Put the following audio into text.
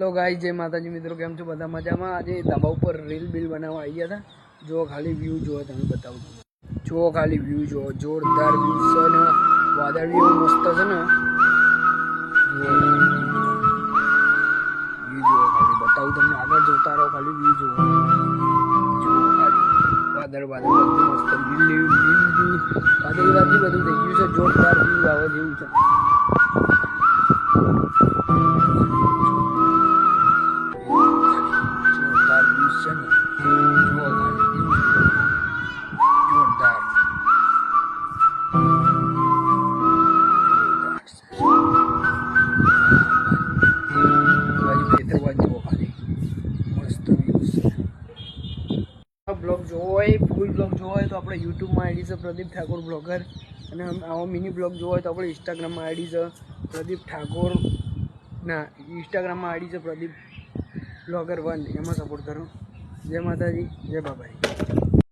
Hello guys, जय माताजी मित्रों, केम छो बधा मजामां। आज धाबा पर रील बील बनावा आई गया था। जो खाली व्यू जो तमे बताऊं, जो खाली व्यू जो जोरदार व्यू छे ने वादळ भी मस्त छे ने। व्यू जो खाली बताऊं तमने, आगे जोता रहो, खाली व्यू जो खाली वादळ वादळ બધું મસ્ત લીલી લીલી વાદળી વાદળી બધું થઈ ગયું છે। જોરદાર વ્યू આવે જેવું છે। ब्लॉग जो है फूल ब्लॉग जो है तो अपने यूट्यूब में आईडी से प्रदीप ठाकुर ब्लॉगर, અને આવો મિની બ્લોગ જોવો હોય તો આપણે ઇન્સ્ટાગ્રામમાં આઈડી છે પ્રદીપ ઠાકોર ના ઇન્સ્ટાગ્રામમાં આઈડી છે પ્રદીપ બ્લોગર 1, એમાં સપોર્ટ કરો। જય માતાજી, જય બાબાજી।